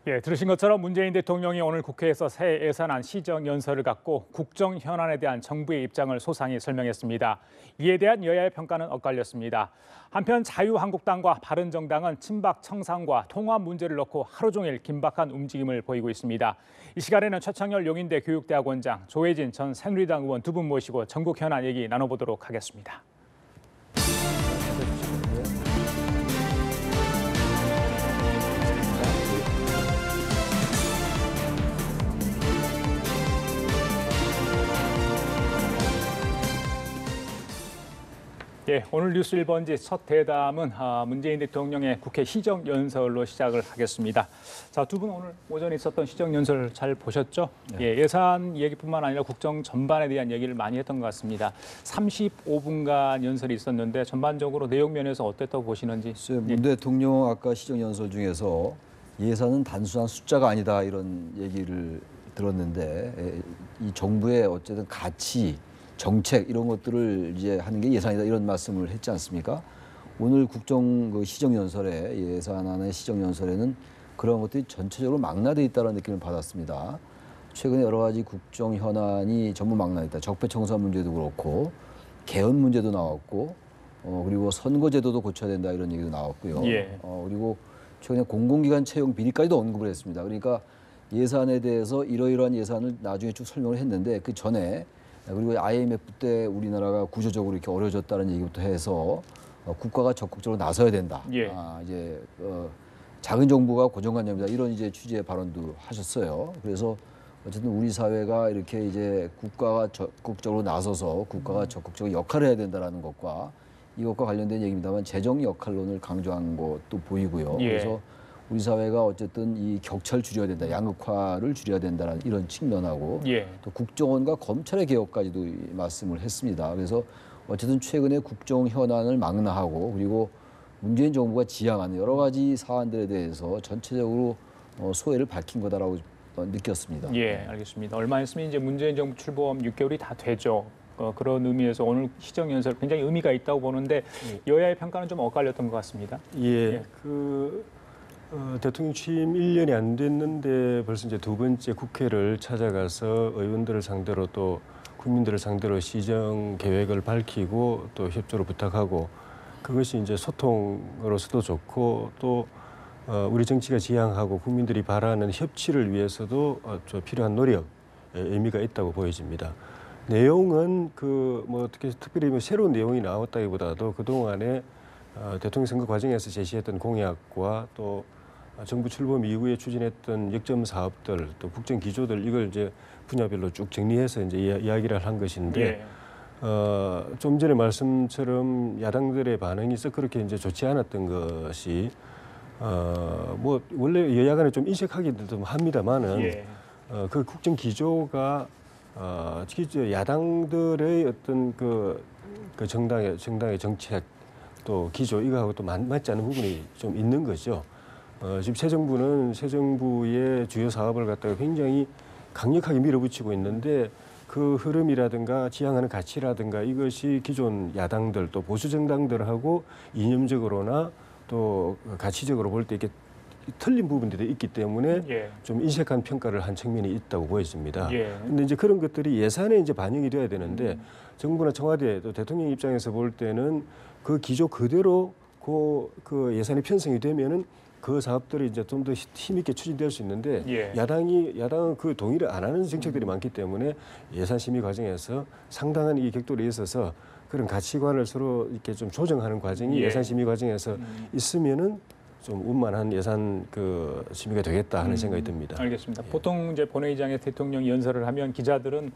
예, 들으신 것처럼 문재인 대통령이 오늘 국회에서 새 예산안 시정연설을 갖고 국정 현안에 대한 정부의 입장을 소상히 설명했습니다. 이에 대한 여야의 평가는 엇갈렸습니다. 한편 자유한국당과 바른정당은 친박 청산과 통합 문제를 놓고 하루 종일 긴박한 움직임을 보이고 있습니다. 이 시간에는 최창열 용인대 교육대학원장, 조혜진 전 새누리당 의원 두 분 모시고 전국 현안 얘기 나눠보도록 하겠습니다. 예, 오늘 뉴스 1번지 첫 대담은 문재인 대통령의 국회 시정연설로 시작을 하겠습니다. 자, 두 분 오늘 오전에 있었던 시정연설 잘 보셨죠? 네. 예, 예산 얘기뿐만 아니라 국정 전반에 대한 얘기를 많이 했던 것 같습니다. 35분간 연설이 있었는데 전반적으로 내용 면에서 어땠다고 보시는지. 문 대통령 아까 시정연설 중에서 예산은 단순한 숫자가 아니다 이런 얘기를 들었는데 이 정부의 어쨌든 가치 정책 이런 것들을 이제 하는 게 예산이다 이런 말씀을 했지 않습니까? 오늘 국정 시정연설에 예산안의 시정연설에는 그런 것들이 전체적으로 망라돼 있다는 느낌을 받았습니다. 최근에 여러 가지 국정 현안이 전부 망라돼 있다. 적폐청산 문제도 그렇고 개헌 문제도 나왔고 그리고 선거제도도 고쳐야 된다 이런 얘기도 나왔고요. 예. 그리고 최근에 공공기관 채용 비리까지도 언급을 했습니다. 그러니까 예산에 대해서 이러이러한 예산을 나중에 쭉 설명을 했는데 그 전에 그리고 IMF 때 우리나라가 구조적으로 이렇게 어려워졌다는 얘기부터 해서 국가가 적극적으로 나서야 된다. 예. 이제 작은 정부가 고정관념이다 이런 이제 취지의 발언도 하셨어요. 그래서 어쨌든 우리 사회가 이렇게 이제 국가가 적극적으로 나서서 국가가 적극적으로 역할을 해야 된다라는 것과 이것과 관련된 얘기입니다만 재정 역할론을 강조한 것도 보이고요. 예. 그래서 우리 사회가 어쨌든 이 격차를 줄여야 된다, 양극화를 줄여야 된다는 이런 측면하고 예. 또 국정원과 검찰의 개혁까지도 말씀을 했습니다. 그래서 어쨌든 최근에 국정 현안을 망라하고 그리고 문재인 정부가 지향하는 여러 가지 사안들에 대해서 전체적으로 소회를 밝힌 거다라고 느꼈습니다. 예, 알겠습니다. 얼마 있으면 이제 문재인 정부 출범 6개월이 다 되죠. 그런 의미에서 오늘 시정연설 굉장히 의미가 있다고 보는데 여야의 평가는 좀 엇갈렸던 것 같습니다. 예, 대통령 취임 1년이 안 됐는데 벌써 이제 두 번째 국회를 찾아가서 의원들을 상대로 또 국민들을 상대로 시정 계획을 밝히고 또 협조를 부탁하고 그것이 이제 소통으로서도 좋고 또 우리 정치가 지향하고 국민들이 바라는 협치를 위해서도 필요한 노력 의미가 있다고 보여집니다. 내용은 어떻게 특별히 새로운 내용이 나왔다기보다도 그 동안에 대통령 선거 과정에서 제시했던 공약과 또 정부 출범 이후에 추진했던 역점 사업들 또 국정 기조들 이걸 이제 분야별로 쭉 정리해서 이제 이야기를 한 것인데 좀 전에 말씀처럼 야당들의 반응이 썩 그렇게 이제 좋지 않았던 것이 원래 여야 간에 좀 인색하기도 좀 합니다만은 그 국정 기조가 야당들의 어떤 그 정당의 정책 또 기조 이거하고 또 맞지 않는 부분이 좀 있는 거죠. 지금 새 정부의 주요 사업을 갖다가 굉장히 강력하게 밀어붙이고 있는데 그 흐름이라든가 지향하는 가치라든가 이것이 기존 야당들 또 보수 정당들하고 이념적으로나 또 가치적으로 볼 때 이렇게 틀린 부분들이 있기 때문에 좀 인색한 평가를 한 측면이 있다고 보여집니다. 그런데 이제 그런 것들이 예산에 이제 반영이 돼야 되는데 정부나 청와대 또 대통령 입장에서 볼 때는 그 기조 그대로 그 예산이 편성이 되면은 그 사업들이 이제 좀 더 힘있게 추진될 수 있는데 야당은 그 동의를 안 하는 정책들이 많기 때문에 예산 심의 과정에서 상당한 이 격돌이 있어서 그런 가치관을 서로 이렇게 좀 조정하는 과정이 예산 심의 과정에서 있으면은 좀 운만한 예산 심의가 되겠다 하는 생각이 듭니다. 알겠습니다. 보통 이제 본회의장에 대통령이 연설을 하면 기자들은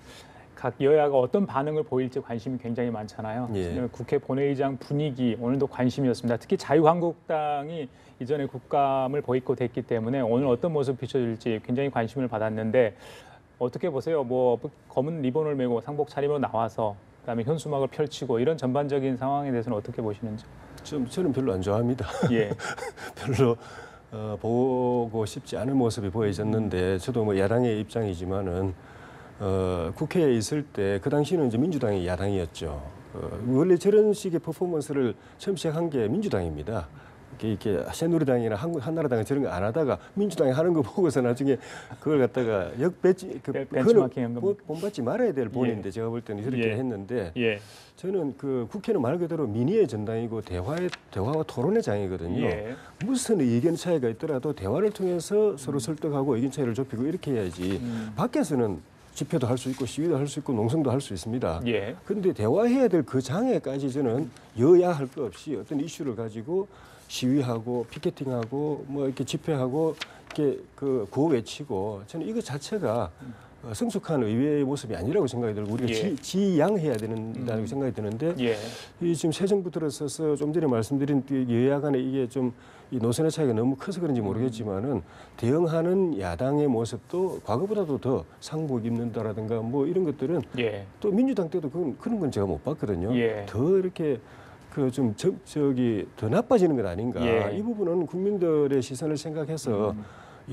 각 여야가 어떤 반응을 보일지 관심이 굉장히 많잖아요. 국회 본회의장 분위기 오늘도 관심이었습니다. 특히 자유한국당이 이전에 국감을 보이콧했기 때문에 오늘 어떤 모습 비춰질지 굉장히 관심을 받았는데 어떻게 보세요? 검은 리본을 메고 상복 차림으로 나와서 그다음에 현수막을 펼치고 이런 전반적인 상황에 대해서는 어떻게 보시는지? 저는 별로 안 좋아합니다. 별로 보고 싶지 않은 모습이 보여졌는데 저도 야당의 입장이지만은 국회에 있을 때 그 당시는 이제 민주당이 야당이었죠. 원래 저런 식의 퍼포먼스를 처음 시작한 게 민주당입니다. 이렇게 새누리당이나 한나라당은 저런 거 안 하다가 민주당이 하는 거 보고서 나중에 그걸 갖다가 역배치 벤치마킹한 겁니까? 본받지 말아야 될 본인데 제가 볼 때는 이렇게 했는데 저는 그 국회는 말 그대로 민의의 전당이고 대화와 토론의 장이거든요. 무슨 의견 차이가 있더라도 대화를 통해서 서로 설득하고 의견 차이를 좁히고 이렇게 해야지. 밖에서는 집회도 할 수 있고 시위도 할 수 있고 농성도 할 수 있습니다. 그런데 대화해야 될 그 장에까지 저는 여야 할 것 없이 어떤 이슈를 가지고 시위하고 피켓팅하고 뭐 이렇게 집회하고 이렇게 그 구호 외치고 저는 이거 자체가 성숙한 의회의 모습이 아니라고 생각이 들고 우리가 지양해야 된다는 생각이 드는데 이 지금 새 정부 들어서서 좀 전에 말씀드린 여야 간에 이게 좀 이 노선의 차이가 너무 커서 그런지 모르겠지만은 대응하는 야당의 모습도 과거보다도 더 상복 입는다라든가 뭐 이런 것들은 또 민주당 때도 그런 건 제가 못 봤거든요. 더 이렇게 그 좀 저기 더 나빠지는 것 아닌가. 이 부분은 국민들의 시선을 생각해서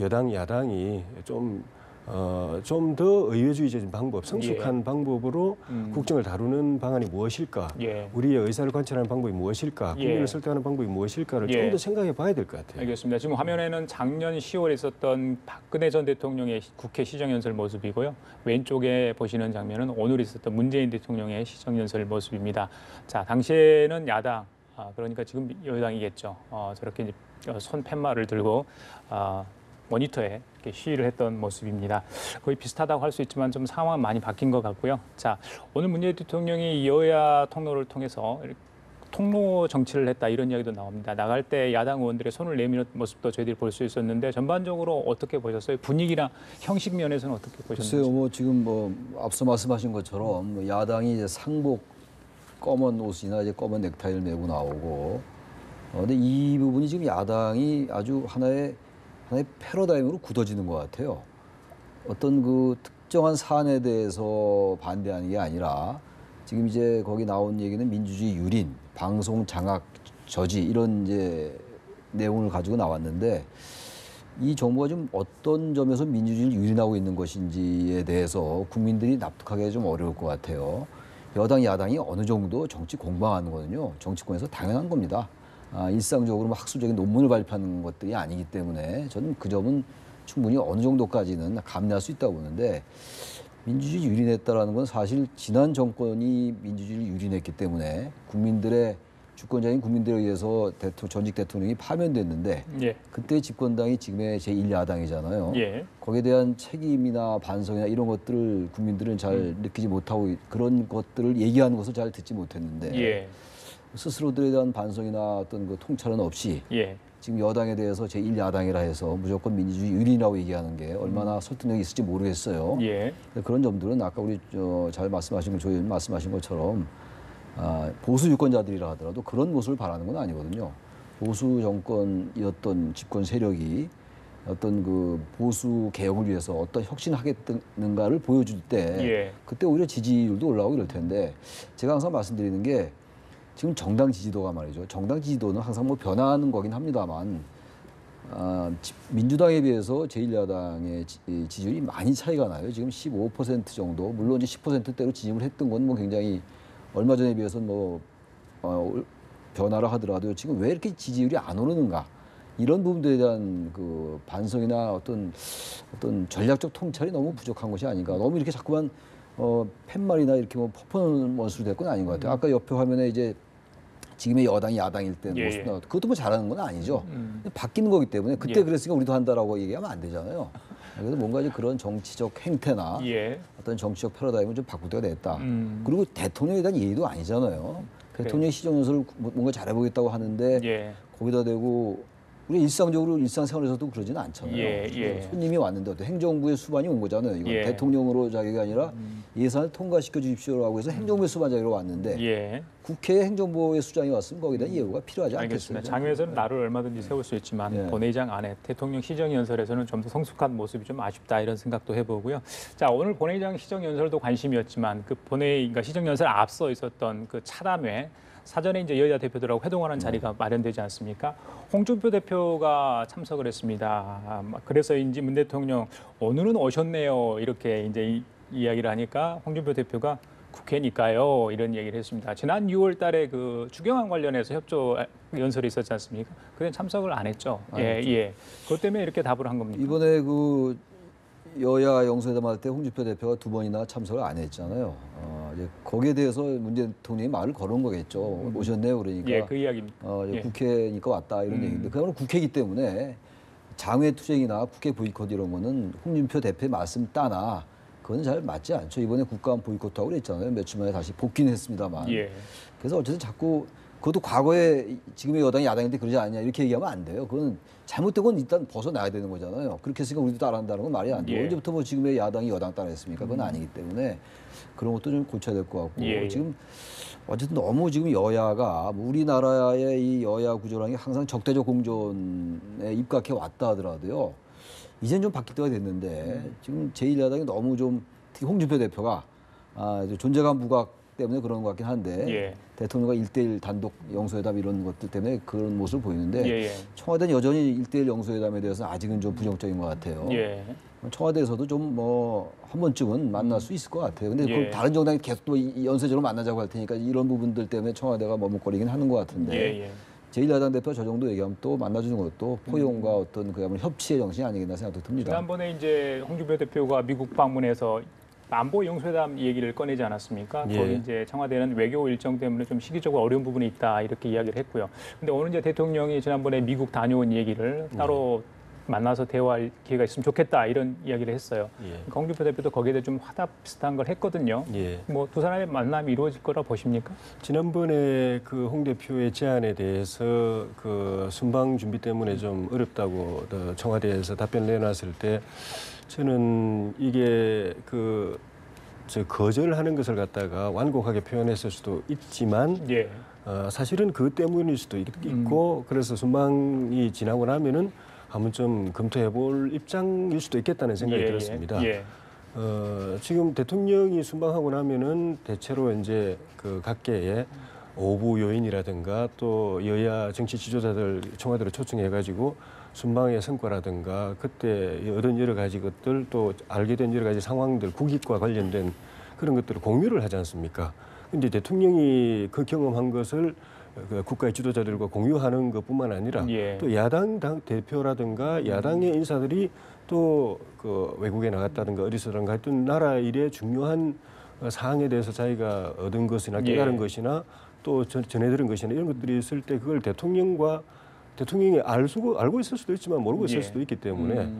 여당 야당이 좀 더 의회주의적인 방법, 성숙한 방법으로 국정을 다루는 방안이 무엇일까? 우리의 의사를 관찰하는 방법이 무엇일까? 국민을 설득하는 방법이 무엇일까를 좀 더 생각해 봐야 될 것 같아요. 알겠습니다. 지금 화면에는 작년 10월에 있었던 박근혜 전 대통령의 국회 시정연설 모습이고요. 왼쪽에 보시는 장면은 오늘 있었던 문재인 대통령의 시정연설 모습입니다. 자, 당시에는 야당, 그러니까 지금 여당이겠죠. 저렇게 이제 손 팻말을 들고 모니터에 이렇게 시위를 했던 모습입니다. 거의 비슷하다고 할 수 있지만 좀 상황은 많이 바뀐 것 같고요. 자, 오늘 문재인 대통령이 여야 통로를 통해서 통로 정치를 했다 이런 이야기도 나옵니다. 나갈 때 야당 의원들의 손을 내미는 모습도 저희들이 볼 수 있었는데 전반적으로 어떻게 보셨어요? 분위기나 형식 면에서는 어떻게 보셨는지? 글쎄요, 뭐 지금 뭐 앞서 말씀하신 것처럼 뭐 야당이 이제 상복 검은 옷이나 이제 검은 넥타이를 메고 나오고, 근데 이 부분이 지금 야당이 아주 하나의 패러다임으로 굳어지는 것 같아요. 어떤 그 특정한 사안에 대해서 반대하는 게 아니라 지금 이제 거기 나온 얘기는 민주주의 유린, 방송 장악 저지 이런 이제 내용을 가지고 나왔는데 이 정부가 좀 어떤 점에서 민주주의를 유린하고 있는 것인지에 대해서 국민들이 납득하기가 좀 어려울 것 같아요. 여당, 야당이 어느 정도 정치 공방하는 거는요, 정치권에서 당연한 겁니다. 일상적으로 뭐 학술적인 논문을 발표하는 것들이 아니기 때문에 저는 그 점은 충분히 어느 정도까지는 감내할 수 있다고 보는데, 민주주의 유린했다라는 건 사실 지난 정권이 민주주의를 유린했기 때문에 국민들의 주권자인 국민들에 의해서 전직 대통령이 파면됐는데 그때 집권당이 지금의 제1야당이잖아요. 거기에 대한 책임이나 반성이나 이런 것들을 국민들은 잘 느끼지 못하고 그런 것들을 얘기하는 것을 잘 듣지 못했는데 스스로들에 대한 반성이나 어떤 그 통찰은 없이 지금 여당에 대해서 제1야당이라 해서 무조건 민주주의 유린이라고 얘기하는 게 얼마나 설득력이 있을지 모르겠어요. 그런 점들은 아까 우리 잘 말씀하신 조 의원 말씀하신 것처럼 보수 유권자들이라 하더라도 그런 모습을 바라는 건 아니거든요. 보수 정권이었던 집권 세력이 어떤 그 보수 개혁을 위해서 어떤 혁신하겠는가를 보여줄 때 그때 오히려 지지율도 올라오고 이럴 텐데, 제가 항상 말씀드리는 게 지금 정당 지지도가 말이죠. 정당 지지도는 항상 뭐 변화하는 거긴 합니다만 민주당에 비해서 제1야당의 지지율이 많이 차이가 나요. 지금 15% 정도. 물론 이제 10%대로 진입을 했던 건 뭐 굉장히 얼마 전에 비해서는 뭐 변화를 하더라도 지금 왜 이렇게 지지율이 안 오르는가, 이런 부분들에 대한 그 반성이나 어떤 전략적 통찰이 너무 부족한 것이 아닌가. 너무 이렇게 자꾸만 팻말이나 이렇게 뭐 퍼포먼스로 될 건 아닌 것 같아요. 아까 옆에 화면에 이제 지금의 여당이 야당일 때 모습 나왔고, 그것도 뭐 잘하는 건 아니죠. 바뀌는 거기 때문에 그때 그랬으니까 우리도 한다라고 얘기하면 안 되잖아요. 그래서 뭔가 이제 그런 정치적 행태나 어떤 정치적 패러다임을 좀 바꿀 때가 됐다. 그리고 대통령에 대한 예의도 아니잖아요. 대통령이 시정연설을 뭔가 잘해보겠다고 하는데 거기다 대고 우리 일상생활에서도 그러지는 않잖아요. 손님이 왔는데 어떤 행정부의 수반이 온 거잖아요. 이건 대통령으로 자기가 아니라 예산을 통과시켜 주십시오라고 해서 행정부의 수반 자기로 왔는데 국회에 행정부의 수장이 왔으면 거기에 대한 예우가 필요하지 않겠습니까? 알겠습니다. 장외에서는 나를 얼마든지 세울 수 있지만 본회의장 안에 대통령 시정연설에서는 좀 더 성숙한 모습이 좀 아쉽다 이런 생각도 해보고요. 자, 오늘 본회의장 시정연설도 관심이었지만 그 본회의가 시정연설 앞서 있었던 그 차담회, 사전에 이제 여야 대표들하고 회동하는 자리가 마련되지 않습니까? 홍준표 대표가 참석을 했습니다. 그래서인지 문 대통령 오늘은 오셨네요 이렇게 이제 이야기를 하니까 홍준표 대표가 국회니까요. 이런 얘기를 했습니다. 지난 6월 달에 그 추경안 관련해서 협조 연설이 있었지 않습니까? 그때 참석을 안 했죠. 예. 그것 때문에 이렇게 답을 한 겁니까? 이번에 그 여야 영수회담 할 때 홍준표 대표가 2번이나 참석을 안 했잖아요. 이제 거기에 대해서 문재인 대통령이 말을 걸은 거겠죠. 오셨네요. 그러니까. 예, 그 이야기입니다. 이제 국회니까 왔다 이런 얘기인데 그야말로 국회이기 때문에 장외 투쟁이나 국회 보이콧 이런 거는 홍준표 대표의 말씀 따나 그건 잘 맞지 않죠. 이번에 국감 보이콧하고 그랬잖아요. 며칠 만에 다시 복귀는 했습니다만. 예. 그래서 어쨌든 자꾸 그것도 과거에 지금의 여당이 야당인데 그러지 않냐 이렇게 얘기하면 안 돼요. 그건 잘못된 건 일단 벗어나야 되는 거잖아요. 그렇게 했으니까 우리도 따라한다는 건 말이 안 돼요. 예. 언제부터 뭐 지금의 야당이 여당 따라했습니까? 그건 아니기 때문에 그런 것도 좀 고쳐야 될 것 같고 지금 어쨌든 너무 지금 여야가 우리나라의 이 여야 구조라는 게 항상 적대적 공존에 입각해 왔다 하더라도요. 이제는 좀 바뀔 때가 됐는데 지금 제1야당이 너무 좀 특히 홍준표 대표가 존재감 부각 때문에 그런 것 같긴 한데 대통령과 1대1 단독 영수회담 이런 것들 때문에 그런 모습을 보이는데 청와대는 여전히 1대1 영수회담에 대해서 아직은 좀 부정적인 것 같아요. 청와대에서도 좀 뭐 한 번쯤은 만날 수 있을 것 같아요. 근데 그걸 다른 정당이 계속 또 연쇄적으로 만나자고 할 테니까 이런 부분들 때문에 청와대가 머뭇거리긴 하는 것 같은데 제1야당 대표 저 정도 얘기하면 또 만나주는 것도 포용과 어떤 그야말로 협치의 정신이 아니겠나 생각도 듭니다. 지난번에 이제 홍준표 대표가 미국 방문해서 안보 영수회담 얘기를 꺼내지 않았습니까? 거기 이제 청와대는 외교 일정 때문에 좀 시기적으로 어려운 부분이 있다 이렇게 이야기를 했고요. 근데 오늘 이제 대통령이 지난번에 미국 다녀온 얘기를 따로 만나서 대화할 기회가 있으면 좋겠다 이런 이야기를 했어요. 그러니까 홍준표 대표도 거기에 대해 좀 화답 비슷한 걸 했거든요. 뭐 두 사람의 만남이 이루어질 거라 보십니까? 지난번에 그 홍 대표의 제안에 대해서 그 순방 준비 때문에 좀 어렵다고 청와대에서 답변을 내놨을 때 저는 이게 거절하는 것을 갖다가 완곡하게 표현했을 수도 있지만 사실은 그 때문일 수도 있고 그래서 순방이 지나고 나면은 한번 좀 검토해 볼 입장일 수도 있겠다는 생각이 들었습니다. 지금 대통령이 순방하고 나면은 대체로 이제 그 각계의 오부 요인이라든가 또 여야 정치 지도자들 청와대로 초청해가지고 순방의 성과라든가 그때 얻은 여러 가지 것들 또 알게 된 여러 가지 상황들 국익과 관련된 그런 것들을 공유를 하지 않습니까? 근데 대통령이 그 경험한 것을 국가의 지도자들과 공유하는 것뿐만 아니라 또 야당 대표라든가 야당의 인사들이 또 그 외국에 나갔다든가 어디서든가 하여튼 나라 일에 중요한 사항에 대해서 자기가 얻은 것이나 깨달은 것이나 또 전해 들은 것이나 이런 것들이 있을 때 그걸 대통령이 알고 있을 수도 있지만 모르고 있을 수도 있기 때문에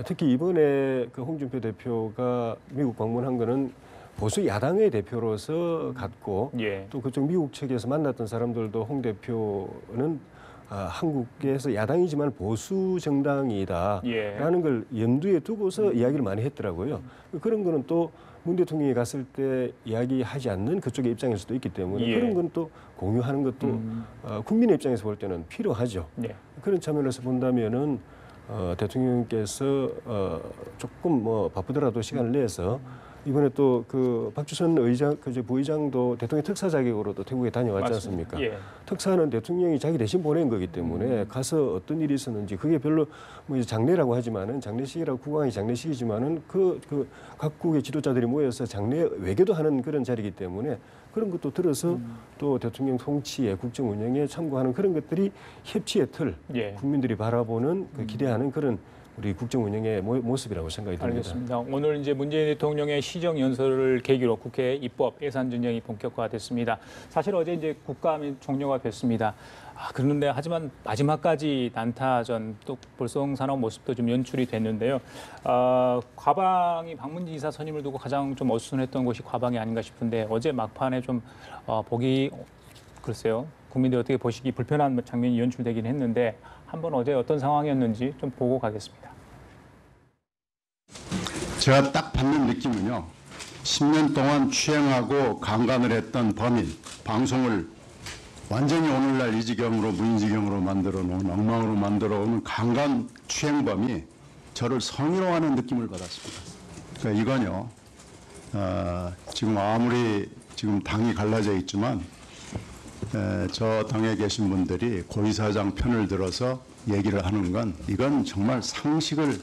특히 이번에 그 홍준표 대표가 미국 방문한 거는 보수 야당의 대표로서 갔고 또 그쪽 미국 측에서 만났던 사람들도 홍 대표는 한국에서 야당이지만 보수 정당이다라는 걸 염두에 두고서 이야기를 많이 했더라고요. 그런 거는 또 문 대통령이 갔을 때 이야기하지 않는 그쪽의 입장일 수도 있기 때문에 그런 건 또 공유하는 것도 국민의 입장에서 볼 때는 필요하죠. 그런 측면에서 본다면은 대통령께서 조금 뭐 바쁘더라도 시간을 내서 이번에 또 그 박주선 의장, 부의장도 대통령 특사 자격으로도 태국에 다녀왔지 않습니까? 특사는 대통령이 자기 대신 보낸 거기 때문에 가서 어떤 일이 있었는지 그게 별로 뭐 이제 장례라고 하지만은 장례식이라고 국왕이 장례식이지만은 그 각국의 지도자들이 모여서 장례 외교도 하는 그런 자리이기 때문에 그런 것도 들어서 또 대통령 통치에 국정 운영에 참고하는 그런 것들이 협치의 틀, 국민들이 바라보는 기대하는 그런 우리 국정 운영의 모습이라고 생각이 듭니다. 알겠습니다. 오늘 이제 문재인 대통령의 시정 연설을 계기로 국회 입법 예산 전쟁이 본격화됐습니다. 사실 어제 이제 국감이 종료가 됐습니다. 그런데 하지만 마지막까지 난타전 또 볼썽사나운 모습도 좀 연출이 됐는데요. 과방이 박문진 이사 선임을 두고 가장 좀 어수선했던 곳이 과방이 아닌가 싶은데 어제 막판에 좀 보기 글쎄요. 국민들이 어떻게 보시기 불편한 장면이 연출되긴 했는데 한번 어제 어떤 상황이었는지 좀 보고 가겠습니다. 제가 딱 받는 느낌은요. 10년 동안 추행하고 강간을 했던 범인, 방송을 완전히 오늘날 이 지경으로 무인지경으로 만들어 놓은 엉망으로 만들어 놓은 강간 추행범이 저를 성희롱하는 느낌을 받았습니다. 그러니까 이건요. 지금 아무리 지금 당이 갈라져 있지만 저 당에 계신 분들이 고위사장 편을 들어서 얘기를 하는 건 이건 정말 상식을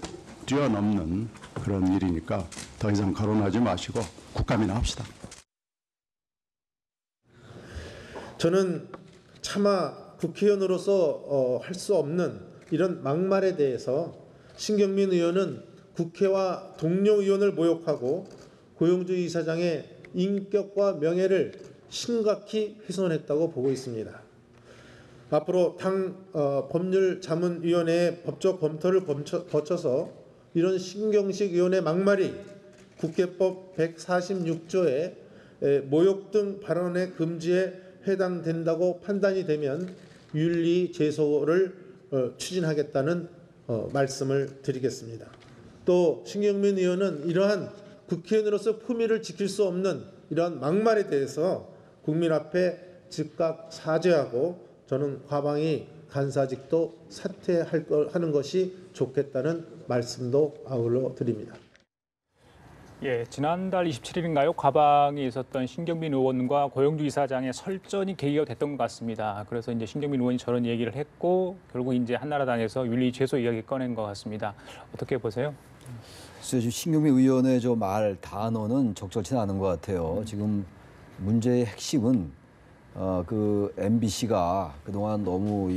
뛰어넘는 그런 일이니까 더 이상 거론하지 마시고 국감이나 합시다. 저는 차마 국회의원으로서 할 수 없는 이런 막말에 대해서 신경민 의원은 국회와 동료 의원을 모욕하고 고용주 이사장의 인격과 명예를 심각히 훼손했다고 보고 있습니다. 앞으로 당 법률자문위원회의 법적 검토를 거쳐서 이런 신경식 의원의 막말이 국회법 146조의 모욕 등 발언의 금지에 해당된다고 판단이 되면 윤리 제소를 추진하겠다는 말씀을 드리겠습니다. 또 신경민 의원은 이러한 국회의원으로서 품위를 지킬 수 없는 이러한 막말에 대해서 국민 앞에 즉각 사죄하고 저는 과방위 간사직도 사퇴하는 것이 좋겠다는 말씀도 아울러 드립니다. 예, 지난달 27일인가요? 과방에 있었던 신경민 의원과 고용주 이사장의 설전이 계기가 됐던 것 같습니다. 그래서 이제 신경민 의원이 저런 얘기를 했고 결국 이제 한나라당에서 윤리 제소 이야기 꺼낸 것 같습니다. 어떻게 보세요? 지금 신경민 의원의 저 말 단어는 적절치는 않은 것 같아요. 지금 문제의 핵심은 그 MBC가 그동안 너무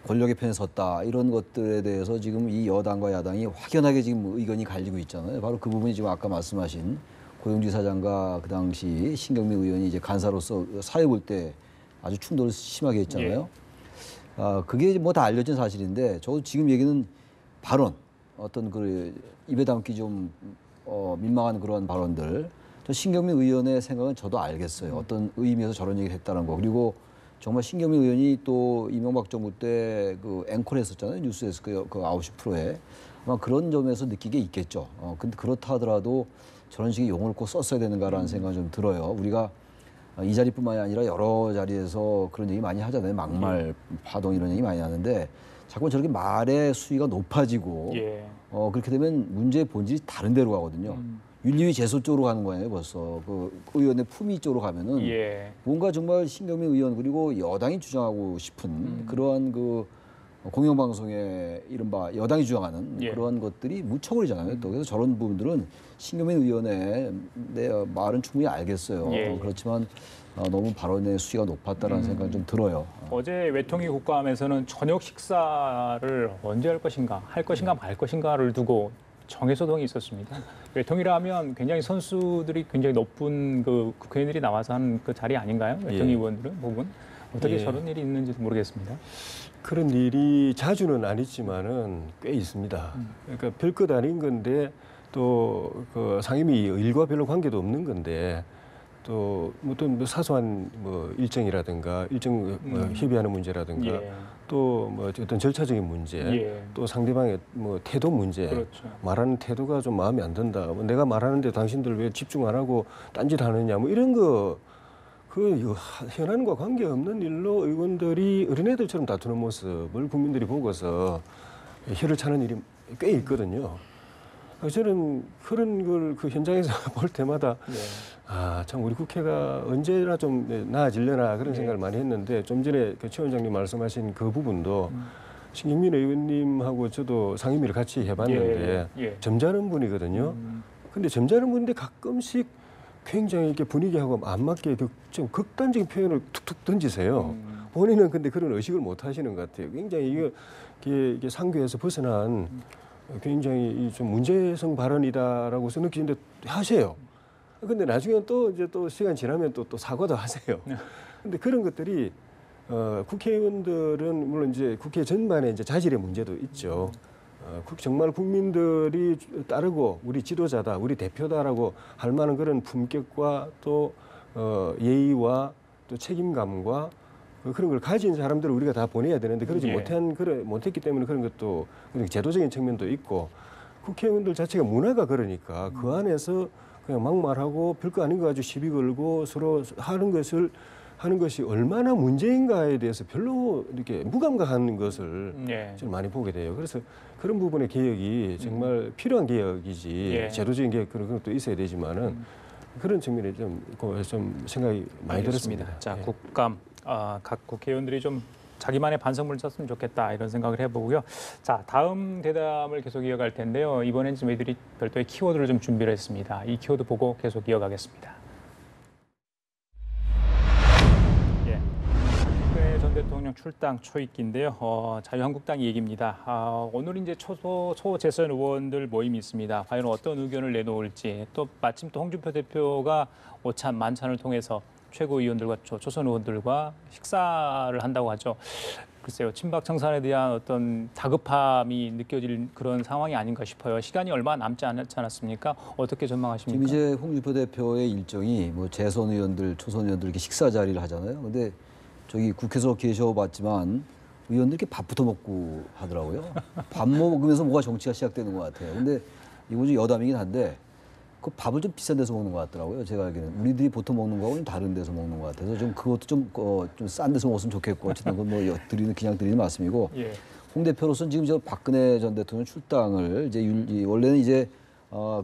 권력의 편에 섰다 이런 것들에 대해서 지금 이 여당과 야당이 확연하게 지금 의견이 갈리고 있잖아요. 바로 그 부분이 지금 아까 말씀하신 고용주 사장과 그 당시 신경민 의원이 이제 간사로서 사회 볼 때 아주 충돌을 심하게 했잖아요. 그게 뭐 다 알려진 사실인데 저도 지금 얘기는 발언 어떤 그 입에 담기 좀 민망한 그런 발언들. 저 신경민 의원의 생각은 저도 알겠어요. 어떤 의미에서 저런 얘기를 했다는 거. 그리고 정말 신경민 의원이 또 이명박 정부 때 그 앵커를 했었잖아요. 뉴스에서 그 9시 프로에. 아마 그런 점에서 느낀 게 있겠죠. 근데 그렇다 하더라도 저런 식의 용어를 꼭 썼어야 되는가라는 생각이 좀 들어요. 우리가 이 자리뿐만이 아니라 여러 자리에서 그런 얘기 많이 하잖아요. 막말, 파동 이런 얘기 많이 하는데 자꾸 저렇게 말의 수위가 높아지고 그렇게 되면 문제의 본질이 다른 데로 가거든요. 윤리위 제소 쪽으로 가는 거예요, 벌써. 그 의원의 품위 쪽으로 가면은 뭔가 정말 신경민 의원 그리고 여당이 주장하고 싶은 그러한 그 공영방송의 이른바 여당이 주장하는 그러한 것들이 묻혀버리잖아요. 또 그래서 저런 부분들은 신경민 의원의 말은 충분히 알겠어요. 그렇지만 너무 발언의 수위가 높았다는 생각이 좀 들어요. 어제 외통위 국감에서는 저녁 식사를 언제 할 것인가 말 것인가를 두고 정해소동이 있었습니다. 외통위라면 굉장히 선수들이 굉장히 높은 그 국회의원들이 나와서 하는 그 자리 아닌가요? 외통위 의원들은 부분 어떻게 저런 일이 있는지도 모르겠습니다. 그런 일이 자주는 아니지만은 꽤 있습니다. 그러니까 별것 아닌 건데 또 그 상임위 일과 별로 관계도 없는 건데 또 어떤 사소한 일정이라든가 일정 협의하는 문제라든가 또 뭐 어떤 절차적인 문제 또 상대방의 태도 문제 말하는 태도가 좀 마음에 안 든다. 내가 말하는데 당신들 왜 집중 안 하고 딴짓 하느냐 이런 거 그 현안과 관계없는 일로 의원들이 어린애들처럼 다투는 모습을 국민들이 보고서 혀를 차는 일이 꽤 있거든요. 저는 그런 걸 그 현장에서 볼 때마다 참 우리 국회가 언제나 좀 나아지려나 그런 생각을 많이 했는데 좀 전에 그 최 원장님 말씀하신 그 부분도 신경민 의원님하고 저도 상임위를 같이 해봤는데 점잖은 분이거든요. 근데 점잖은 분인데 가끔씩 굉장히 이렇게 분위기하고 안 맞게 좀 극단적인 표현을 툭툭 던지세요. 본인은 근데 그런 의식을 못 하시는 것 같아요. 굉장히 이게 상규에서 벗어난 굉장히 좀 문제성 발언이다라고 느끼는데 하세요. 근데 나중에 또 시간 지나면 또 사과도 하세요. 근데 그런 것들이 국회의원들은 물론 이제 국회 전반에 이제 자질의 문제도 있죠. 정말 국민들이 따르고 우리 지도자다, 우리 대표다라고 할 만한 그런 품격과 또 예의와 또 책임감과 그런 걸 가진 사람들을 우리가 다 보내야 되는데 그러지 못했기 때문에 그런 것도 제도적인 측면도 있고 국회의원들 자체가 문화가 그러니까 그 안에서 그냥 막말하고 별거 아닌 거 가지고 시비 걸고 서로 하는 것이 얼마나 문제인가에 대해서 별로 이렇게 무감각한 것을 좀 많이 보게 돼요. 그래서 그런 부분의 개혁이 정말 필요한 개혁이지 제도적인 개혁 그런 것도 있어야 되지만은 그런 측면에 좀 생각이 많이 들었습니다. 자, 국감 각 국회의원들이 좀 자기만의 반성문을 썼으면 좋겠다 이런 생각을 해보고요. 자, 다음 대담을 계속 이어갈 텐데요. 이번엔 저희들이 별도의 키워드를 좀 준비를 했습니다. 이 키워드 보고 계속 이어가겠습니다. 대통령 출당 초입기인데요. 자유한국당 얘기입니다. 오늘 이제 초재선 의원들 모임이 있습니다. 과연 어떤 의견을 내놓을지 또 마침 또 홍준표 대표가 오찬 만찬을 통해서 최고위원들과 초선 의원들과 식사를 한다고 하죠. 글쎄요, 친박 청산에 대한 어떤 다급함이 느껴질 그런 상황이 아닌가 싶어요. 시간이 얼마 남지 않았습니까? 어떻게 전망하십니까? 지금 이제 홍준표 대표의 일정이 뭐 재선 의원들, 초선 의원들 이렇게 식사 자리를 하잖아요. 근데 저기 국회에서 계셔봤지만 의원들 이렇게 밥부터 먹고 하더라고요. 밥 먹으면서 뭐가 정치가 시작되는 것 같아요. 근데 이건 좀 여담이긴 한데 그 밥을 좀 비싼 데서 먹는 것 같더라고요. 제가 알기로는 우리들이 보통 먹는 거하고는 다른 데서 먹는 것 같아서 좀 그것도 좀 싼 데서 먹었으면 좋겠고 어쨌든 그건 뭐 그냥 드리는 말씀이고 예. 홍 대표로서는 지금 저 박근혜 전 대통령 출당을 이제 원래는 이제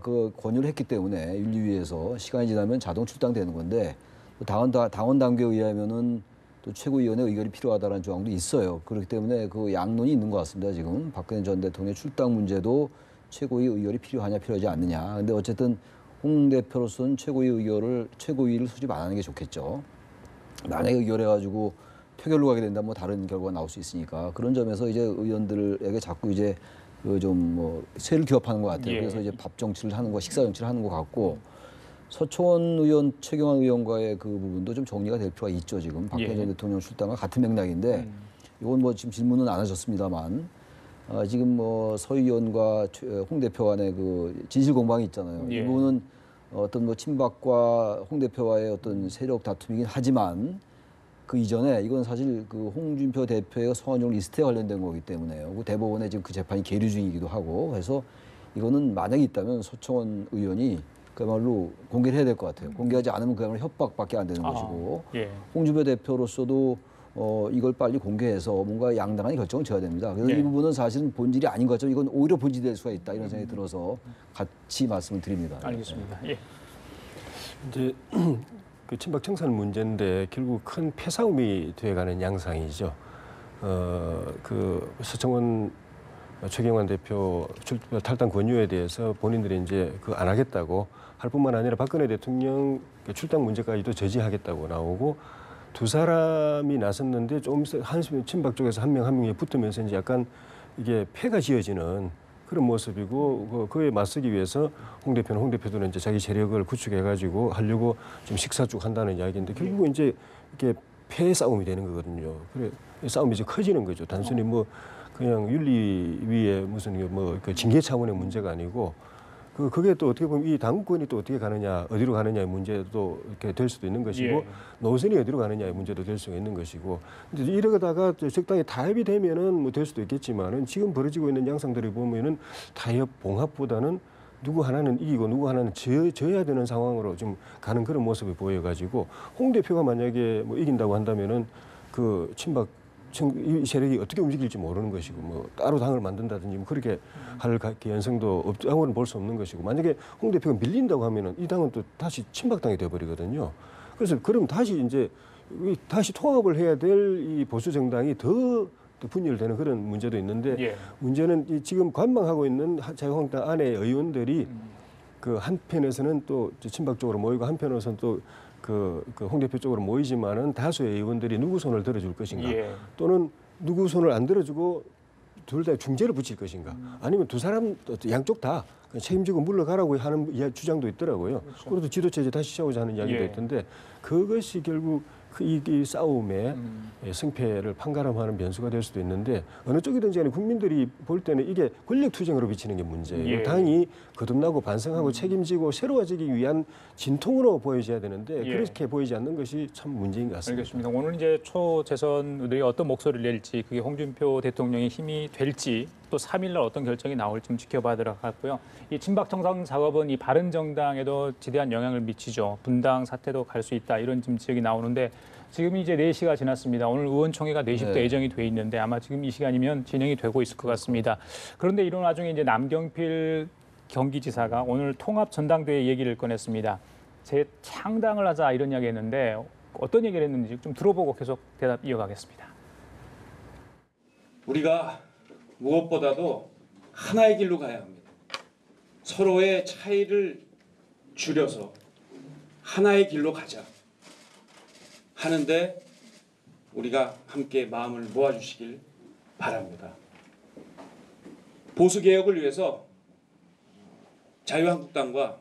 그 권유를 했기 때문에 윤리위에서 시간이 지나면 자동 출당되는 건데 당원 당규에 의하면은 또 최고위원회 의결이 필요하다는 조항도 있어요. 그렇기 때문에 그 양론이 있는 것 같습니다. 지금 박근혜 전 대통령의 출당 문제도 최고위 의결이 필요하냐 필요하지 않느냐. 근데 어쨌든 홍 대표로서는 최고위를 수집 안 하는 게 좋겠죠. 만약에 의결해가지고 표결로 가게 된다면 뭐 다른 결과가 나올 수 있으니까 그런 점에서 이제 의원들에게 자꾸 이제 그 좀 뭐 쇠를 기업하는 것 같아요. 예. 그래서 이제 밥 정치를 하는 거, 식사 정치를 하는 것 같고 서초원 의원, 최경환 의원과의 그 부분도 좀 정리가 될 필요가 있죠. 지금 박근혜 전 대통령 출당과 같은 맥락인데 이건 뭐 지금 질문은 안 하셨습니다만 지금 뭐 서 의원과 홍 대표 간의 그 진실 공방이 있잖아요. 예. 이 부분은 어떤 뭐 친박과 홍 대표와의 어떤 세력 다툼이긴 하지만 그 이전에 이건 사실 그 홍준표 대표의 성완종 리스트에 관련된 거기 때문에요. 그 대법원에 지금 그 재판이 계류 중이기도 하고 그래서 이거는 만약에 있다면 서초원 의원이 그야말로 공개를 해야 될 것 같아요. 공개하지 않으면 그야말로 협박밖에 안 되는 것이고 예. 홍준표 대표로서도 이걸 빨리 공개해서 뭔가 양당한 결정을 지어야 됩니다. 그래서 예. 이 부분은 사실은 본질이 아닌 것처럼 이건 오히려 본질이 될 수가 있다 이런 생각이 들어서 같이 말씀을 드립니다. 알겠습니다. 예. 이제 그 친박 청산 문제인데 결국 큰 패싸움이 돼가는 양상이죠. 그 서청원 최경환 대표 탈당 권유에 대해서 본인들이 이제 그 안 하겠다고 할 뿐만 아니라 박근혜 대통령 출당 문제까지도 저지하겠다고 나오고 두 사람이 나섰는데 좀 친박 쪽에서 한 명이 붙으면서 이제 약간 이게 패가 지어지는 그런 모습이고 그에 맞서기 위해서 홍 대표는 이제 자기 세력을 구축해가지고 하려고 좀 식사쭉 한다는 이야기인데 결국은 이제 이게 패 싸움이 되는 거거든요. 그래 싸움이 이제 커지는 거죠. 단순히 뭐 그냥 윤리위의 무슨 뭐 그 징계 차원의 문제가 아니고 그게 또 어떻게 보면 이 당권이 또 어떻게 가느냐, 어디로 가느냐의 문제도 이렇게 될 수도 있는 것이고 예. 노선이 어디로 가느냐의 문제도 될 수가 있는 것이고. 근데 이러다가 적당히 타협이 되면은 뭐 될 수도 있겠지만은 지금 벌어지고 있는 양상들을 보면은 타협 봉합보다는 누구 하나는 이기고 누구 하나는 져야 되는 상황으로 좀 가는 그런 모습이 보여가지고 홍 대표가 만약에 뭐 이긴다고 한다면은 그 친박 이 세력이 어떻게 움직일지 모르는 것이고 뭐 따로 당을 만든다든지 뭐 그렇게 할 가능성도 없다고는 볼 수 없는 것이고 만약에 홍 대표가 밀린다고 하면은 이 당은 또 다시 친박당이 되어버리거든요. 그래서 그럼 다시 이제 다시 통합을 해야 될 이 보수 정당이 더 분열되는 그런 문제도 있는데 예. 문제는 이 지금 관망하고 있는 자유한국당 안에 의원들이 그 한편에서는 또 친박 쪽으로 모이고 한편에서는 또 그 홍 대표 쪽으로 모이지만은 다수의 의원들이 누구 손을 들어줄 것인가 예. 또는 누구 손을 안 들어주고 둘 다 중재를 붙일 것인가 아니면 두 사람 양쪽 다 책임지고 물러가라고 하는 주장도 있더라고요. 그렇죠. 그래도 지도체제 다시 세우자 하는 이야기도 예. 있던데 그것이 결국 이 싸움의 승패를 판가름하는 변수가 될 수도 있는데 어느 쪽이든지 간에 국민들이 볼 때는 이게 권력 투쟁으로 비치는 게 문제예요. 예. 당이 거듭나고 반성하고 책임지고 새로워지기 위한 진통으로 보여져야 되는데 예. 그렇게 보이지 않는 것이 참 문제인 것 같습니다. 알겠습니다. 오늘 이제 초재선들이 어떤 목소리를 낼지 그게 홍준표 대통령의 힘이 될지 또 3일날 어떤 결정이 나올지 좀 지켜봐야 될 것 같고요. 이 친박 청산 작업은 이 바른정당에도 지대한 영향을 미치죠. 분당 사태도 갈 수 있다 이런 지금 지적이 나오는데 지금 이제 4시가 지났습니다. 오늘 의원총회가 4시부터 네. 예정이 돼 있는데 아마 지금 이 시간이면 진행이 되고 있을 것 같습니다. 그런데 이런 와중에 이제 남경필 경기지사가 오늘 통합 전당대회 얘기를 꺼냈습니다. 재창당을 하자 이런 이야기 했는데 어떤 얘기를 했는지 좀 들어보고 계속 대답 이어가겠습니다. 우리가 무엇보다도 하나의 길로 가야 합니다. 서로의 차이를 줄여서 하나의 길로 가자 하는데 우리가 함께 마음을 모아주시길 바랍니다. 보수개혁을 위해서 자유한국당과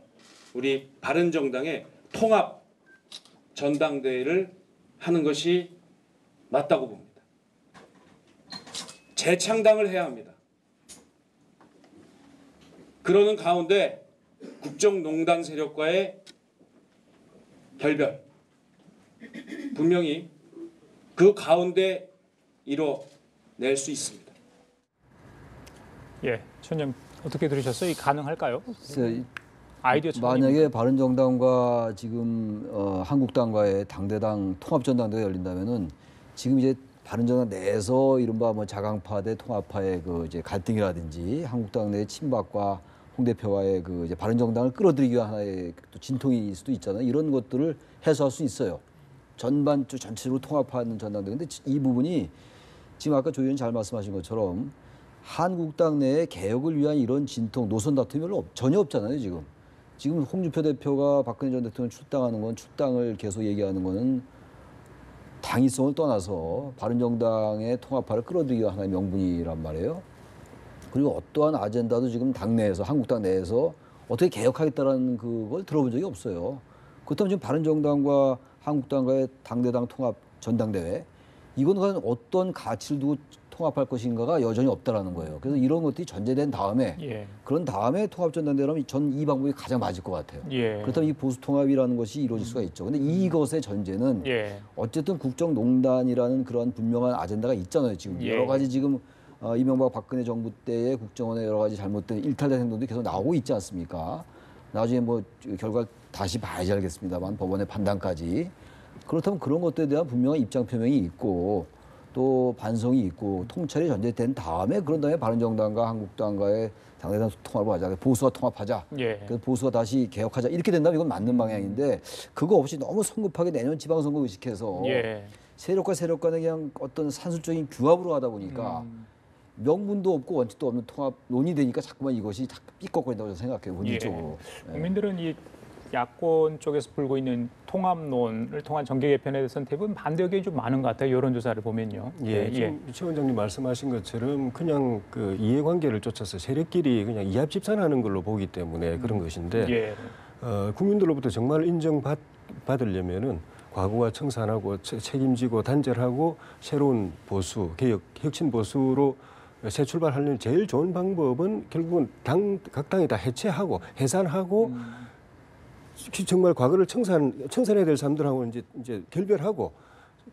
우리 바른정당의 통합 전당대회를 하는 것이 맞다고 봅니다. 재창당을 해야 합니다. 그러는 가운데 국정농단 세력과의 결별, 분명히 그 가운데 이뤄낼 수 있습니다. 예, 천영 어떻게 들으셨어요? 이 가능할까요? 글쎄요, 아이디어 만약에 바른정당과 지금 한국당과의 당대당 통합전당대회가 열린다면은 지금 이제 바른정당 내에서 이른바 뭐 자강파 대 통합파의 그 이제 갈등이라든지 한국당 내 친박과 홍 대표와의 그 이제 바른정당을 끌어들이기 위한 하나의 또 진통일 수도 있잖아요. 이런 것들을 해소할 수 있어요. 전체적으로 통합하는 전당대회. 근데 이 부분이 지금 아까 조 의원이 잘 말씀하신 것처럼 한국당 내의 개혁을 위한 이런 진통, 노선 다툼이 전혀 없잖아요, 지금. 지금 홍준표 대표가 박근혜 전 대통령 출당하는 건 출당을 계속 얘기하는 거는 당위성을 떠나서 바른정당의 통합파를 끌어들이기 위한 하나의 명분이란 말이에요. 그리고 어떠한 아젠다도 지금 당내에서, 한국당 내에서 어떻게 개혁하겠다는 그걸 들어본 적이 없어요. 그렇다면 지금 바른정당과 한국당과의 당대당 통합 전당대회, 이건 과연 어떤 가치를 두고 통합할 것인가가 여전히 없다라는 거예요. 그래서 이런 것들이 전제된 다음에 그런 다음에 통합전당대회라면 전 이 방법이 가장 맞을 것 같아요. 그렇다면 이 보수통합이라는 것이 이루어질 수가 있죠. 근데 이것의 전제는 어쨌든 국정농단이라는 그런 분명한 아젠다가 있잖아요. 지금 여러 가지 지금 이명박 박근혜 정부 때의 국정원의 여러 가지 잘못된 일탈된 행동도 계속 나오고 있지 않습니까? 나중에 뭐 결과 다시 봐야지 알겠습니다만 법원의 판단까지. 그렇다면 그런 것들에 대한 분명한 입장 표명이 있고 또 반성이 있고 통찰이 전제된 다음에 그런 다음에 바른정당과 한국당과의 당대당 통합을 하자. 보수와 통합하자. 그래서 보수가 다시 개혁하자. 이렇게 된다면 이건 맞는 방향인데 그거 없이 너무 성급하게 내년 지방선거 의식해서 세력과 세력 간의 그냥 어떤 산술적인 규합으로 하다 보니까 명분도 없고 원칙도 없는 통합 논의되니까 자꾸만 이것이 삐걱거린다고 생각해요. 본질적으로. 국민들은 이 야권 쪽에서 불고 있는 통합론을 통한 정계 개편에 대해서는 대부분 반대 의견이 좀 많은 것 같아요. 여론조사를 보면요. 지금 최 원장님 말씀하신 것처럼 그냥 그 이해관계를 쫓아서 세력끼리 그냥 이합집산하는 걸로 보기 때문에 그런 것인데 국민들로부터 정말 인정받으려면은 과거와 청산하고 책임지고 단절하고 새로운 보수, 개혁, 혁신 보수로 새 출발하려면 제일 좋은 방법은 결국은 각 당이 다 해체하고 해산하고 정말 과거를 청산해야 될 사람들하고 이제 결별하고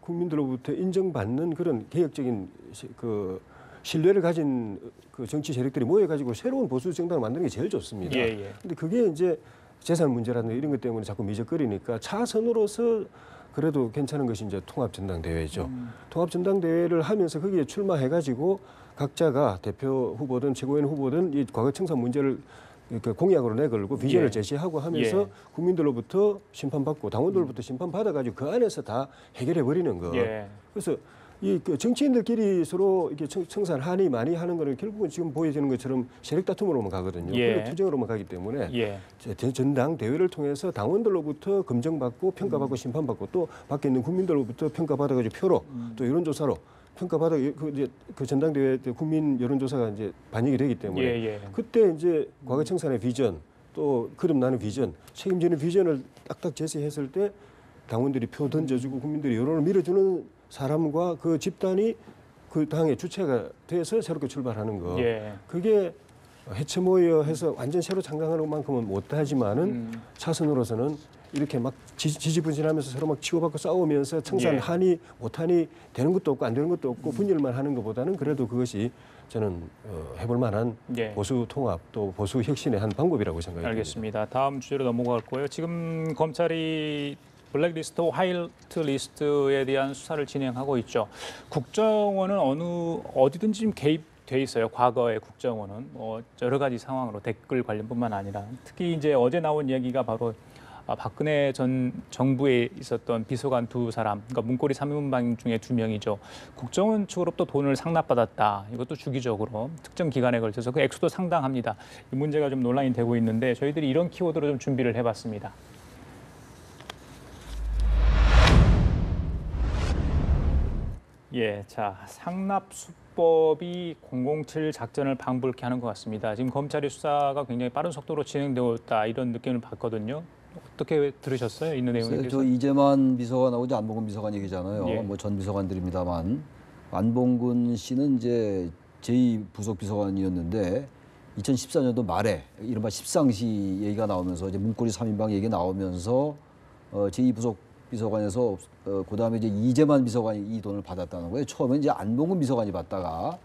국민들로부터 인정받는 그런 개혁적인 그 신뢰를 가진 그 정치 세력들이 모여가지고 새로운 보수 정당을 만드는 게 제일 좋습니다. 근데 그게 이제 재산 문제라든가 이런 것 때문에 자꾸 미적거리니까 차선으로서 그래도 괜찮은 것이 이제 통합전당대회죠. 통합전당대회를 하면서 거기에 출마해가지고 각자가 대표 후보든 최고위원 후보든 이 과거 청산 문제를 그 공약으로 내걸고 비전을 제시하고 하면서 국민들로부터 심판받고 당원들로부터 심판받아가지고 그 안에서 다 해결해 버리는 거. 그래서 이 정치인들끼리 서로 이렇게 청산 한의 많이 하는 거는 결국은 지금 보여지는 것처럼 세력 다툼으로만 가거든요. 권력 투쟁으로만 가기 때문에 전당 대회를 통해서 당원들로부터 검증받고 평가받고 심판받고 또 밖에 있는 국민들로부터 평가받아가지고 표로 또 여론조사로 평가받아 그 전당대회 국민 여론조사가 이제 반영이 되기 때문에 그때 이제 과거 청산의 비전 또 거듭나는 비전 책임지는 비전을 딱딱 제시했을 때 당원들이 표 던져주고 국민들이 여론을 밀어주는 사람과 그 집단이 그 당의 주체가 돼서 새롭게 출발하는 거. 그게 해체 모여 해서 완전 새로 창당하는 만큼은 못하지만은 차선으로서는 이렇게 막 지지분진하면서 서로 막 치고받고 싸우면서 청산하니 못하니 되는 것도 없고 안 되는 것도 없고 분열만 하는 것보다는 그래도 그것이 저는 해볼 만한 보수 통합 또 보수 혁신의 한 방법이라고 생각합니다. 알겠습니다. 다음 주제로 넘어갈 거예요. 지금 검찰이 블랙리스트, 화이트리스트에 대한 수사를 진행하고 있죠. 국정원은 어디든지 지금 개입돼 있어요. 과거의 국정원은 여러 가지 상황으로 댓글 관련뿐만 아니라 특히 이제 어제 나온 이야기가 바로 박근혜 전 정부에 있었던 비서관 두 사람, 그러니까 문고리 3인방 중에 2명이죠. 국정원 측으로부터 돈을 상납받았다. 이것도 주기적으로 특정 기간에 걸쳐서 그 액수도 상당합니다. 이 문제가 좀 논란이 되고 있는데 저희들이 이런 키워드로 좀 준비를 해봤습니다. 예, 자 상납 수법이 007 작전을 방불케 하는 것 같습니다. 지금 검찰의 수사가 굉장히 빠른 속도로 진행되고 있다 이런 느낌을 받거든요. 어떻게 들으셨어요? 있는 내용에 대해서? 저 이재만 비서관하고 이제 안봉근 비서관 얘기잖아요. 예. 뭐 전 비서관들입니다만 안봉근 씨는 이제 제2부속 비서관이었는데 2014년도 말에 이른바 십상시 얘기가 나오면서 이제 문고리 3인방 얘기 나오면서 제2부속 비서관에서 그다음에 이제 이재만 비서관이 이 돈을 받았다는 거예요. 처음에 이제 안봉근 비서관이 받다가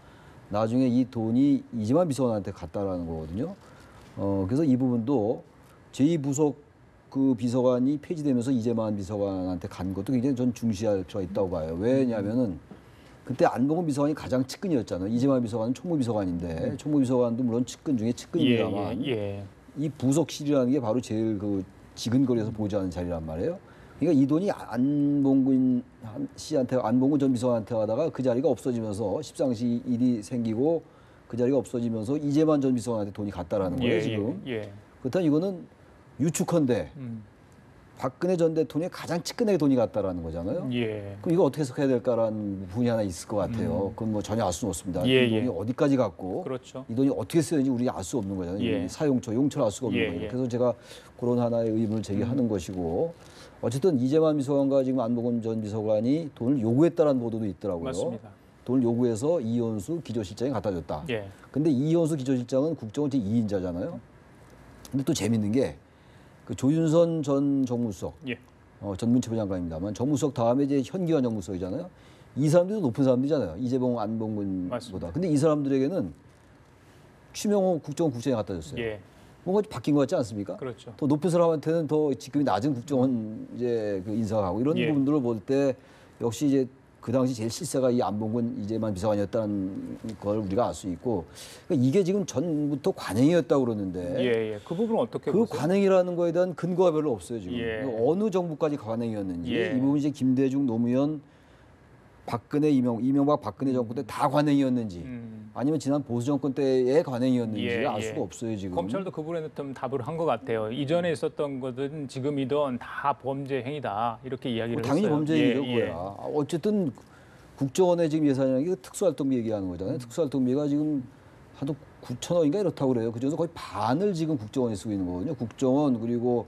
나중에 이 돈이 이재만 비서관한테 갔다라는 거거든요. 그래서 이 부분도 제2부속 그 비서관이 폐지되면서 이재만 비서관한테 간 것도 굉장히 전 중시할 필요가 있다고 봐요. 왜냐하면은 그때 안봉근 비서관이 가장 측근이었잖아요. 이재만 비서관은 총무비서관인데 총무비서관도 물론 측근 중에 측근입니다만 이 부속실이라는 게 바로 제일 그 지근거리에서 보좌하는 자리란 말이에요. 그러니까 이 돈이 안봉근 씨한테, 안봉근 전 비서관한테 가다가 그 자리가 없어지면서 십상시 일이 생기고 그 자리가 없어지면서 이재만 전 비서관한테 돈이 갔다라는 거예요, 지금. 그렇다면 이거는 유축헌데 박근혜 전 대통령의 가장 측근에게 돈이 갔다라는 거잖아요. 그럼 이거 어떻게 해석해야 될까라는 부분이 하나 있을 것 같아요. 그건 뭐 전혀 알 수는 없습니다. 이 돈이 어디까지 갔고 그렇죠. 이 돈이 어떻게 쓰였는지 우리가 알 수 없는 거잖아요. 이 사용처, 용처를 알 수가 없는 거예요. 그래서 제가 그런 하나의 의문을 제기하는 것이고 어쨌든 이재만 비서관과 지금 안봉근 전 비서관이 돈을 요구했다라는 보도도 있더라고요. 맞습니다. 돈을 요구해서 이현수 기조실장이 갖다 줬다. 근데 이현수 기조실장은 국정원 제2인자잖아요. 근데 또 재밌는 게 그 조윤선 전 정무수석, 전 문체부 장관입니다만 정무수석 다음에 이제 현기환 정무수석이잖아요. 이 사람들도 높은 사람들이잖아요. 이재봉, 안봉근보다. 근데 이 사람들에게는 추명호 국정원 국장이 갖다 줬어요. 뭔가 바뀐 것 같지 않습니까? 그렇죠. 더 높은 사람한테는 더 직급이 낮은 국정원 이제 그 인사가 가고 이런 부분들을 볼 때 역시 이제 그 당시 제일 실세가 이 안봉근 이재만 비서관이었다는 걸 우리가 알 수 있고 그러니까 이게 지금 전부터 관행이었다고 그러는데 그 부분은 어떻게 그 보세요? 관행이라는 거에 대한 근거가 별로 없어요 지금. 어느 정부까지 관행이었는지 이 부분 이제 김대중 노무현 박근혜 이명박 박근혜 정권 때 다 관행이었는지 아니면 지난 보수 정권 때의 관행이었는지 알 수가 없어요 지금. 검찰도 그 부분에 좀 답을 한 것 같아요. 이전에 있었던 것은 지금이든 다 범죄 행위다 이렇게 이야기를 당연히 했어요. 범죄 행위죠 그거야. 어쨌든 국정원의 지금 예산이라는 게 특수활동비 얘기하는 거잖아요. 특수활동비가 지금 한 9천억인가 이렇다고 그래요. 그중에서 거의 반을 지금 국정원이 쓰고 있는 거거든요. 국정원 그리고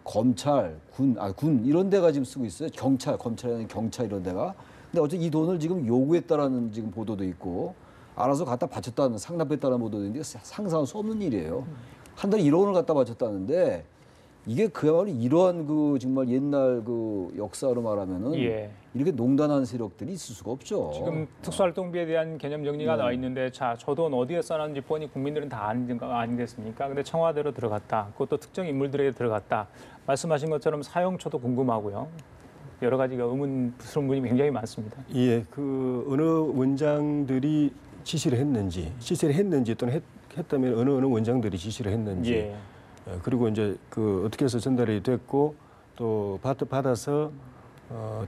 검찰, 군 이런 데가 지금 쓰고 있어요. 경찰, 검찰이라는 경찰 이런 데가. 근데 어쨌든 이 돈을 지금 요구했다라는 지금 보도도 있고 알아서 갖다 바쳤다는 상납했다는 보도도 있는데 상상할 수 없는 일이에요. 한 달에 1억 원을 갖다 바쳤다는데 이게 그야말로 이러한 그 정말 옛날 그 역사로 말하면은 이렇게 농단한 세력들이 있을 수가 없죠. 지금 특수활동비에 대한 개념 정리가 나와 있는데 자, 저 돈 어디에 써놨는지 뻔히 국민들은 다 아는 거 아니겠습니까? 근데 청와대로 들어갔다. 그것도 특정 인물들에게 들어갔다. 말씀하신 것처럼 사용처도 궁금하고요. 여러 가지가 의문스러운 분이 굉장히 많습니다. 그 어느 원장들이 지시를 했는지 또는 했다면 어느 원장들이 지시를 했는지 그리고 이제 그 어떻게 해서 전달이 됐고 또 받아서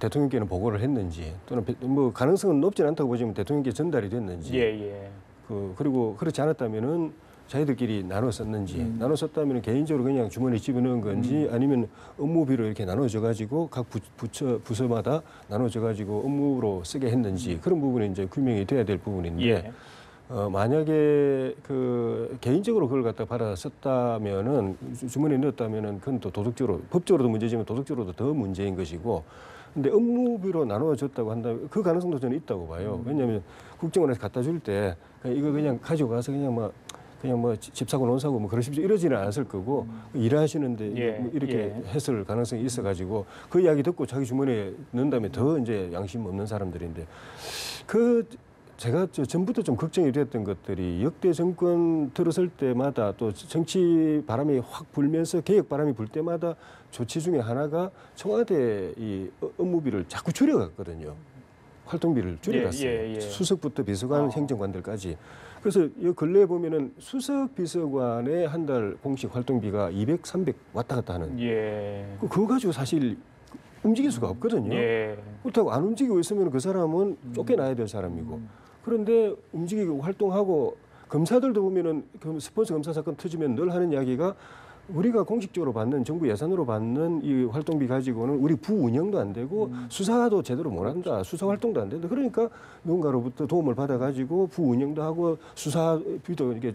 대통령께는 보고를 했는지 또는 뭐 가능성은 높지는 않다고 보지만 대통령께 전달이 됐는지 그리고 그렇지 않았다면은 자기들끼리 나눠 썼는지 나눠 썼다면 개인적으로 그냥 주머니에 집어넣은 건지 아니면 업무비로 이렇게 나눠져 가지고 각 부서마다 나눠져 가지고 업무로 쓰게 했는지 그런 부분이 이제 규명이 돼야 될 부분인데 만약에 그 개인적으로 그걸 갖다 받아 썼다면은 주머니에 넣었다면은 그건 또 도덕적으로 법적으로도 문제지만 도덕적으로도 더 문제인 것이고 근데 업무비로 나눠줬다고 한다면 그 가능성도 저는 있다고 봐요. 왜냐하면 국정원에서 갖다 줄 때 이거 그냥 가지고 가서 그냥 뭐 집 사고 논 사고 뭐 그러십시오 이러지는 않았을 거고 일하시는데 뭐 이렇게 했을 가능성이 있어가지고 그 이야기 듣고 자기 주머니에 넣은 다음에 더 이제 양심 없는 사람들인데 제가 전부터 좀 걱정이 됐던 것들이 역대 정권 들어설 때마다 또 정치 바람이 확 불면서 개혁 바람이 불 때마다 조치 중에 하나가 청와대 이 업무비를 자꾸 줄여갔거든요. 활동비를 줄여갔어요. 수석부터 비서관, 행정관들까지. 그래서 이 근래에 보면은 수석 비서관의 한 달 공식 활동비가 200, 300 왔다 갔다 하는. 그거 가지고 사실 움직일 수가 없거든요. 그렇다고 안 움직이고 있으면 그 사람은 쫓겨나야 될 사람이고. 그런데 움직이고 활동하고 검사들도 보면은 스폰서 검사 사건 터지면 늘 하는 이야기가 우리가 공식적으로 받는 정부 예산으로 받는 이 활동비 가지고는 우리 부운영도 안 되고 수사도 제대로 못 한다. 수사 활동도 안 된다. 그러니까 누군가로부터 도움을 받아 가지고 부운영도 하고 수사비도 이게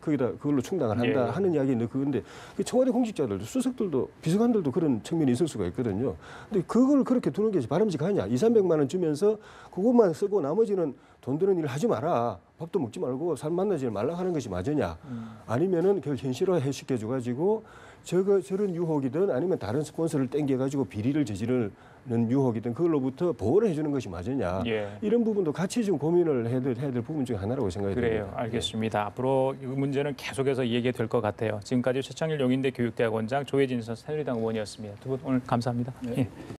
거기다 그걸로 충당을 한다 하는 이야기는 그건데 청와대 공직자들도 수석들도 비서관들도 그런 측면이 있을 수가 있거든요. 근데 그걸 그렇게 두는 게 바람직하냐? 200~300만 원 주면서 그것만 쓰고 나머지는 돈 드는 일을 하지 마라. 밥도 먹지 말고 사람 만나지 말라 하는 것이 맞으냐? 아니면은 그걸 현실화해 시켜줘가지고 저런 유혹이든 아니면 다른 스폰서를 땡겨가지고 비리를 저지르는 유혹이든 그걸로부터 보호를 해주는 것이 맞으냐? 이런 부분도 같이 좀 고민을 해야 될 부분 중에 하나라고 생각이 듭니다. 그래요. 알겠습니다. 앞으로 이 문제는 계속해서 얘기가 될 것 같아요. 지금까지 최창일 용인대 교육대학원장, 조혜진 새누리당 의원이었습니다. 두 분 오늘 감사합니다. 예.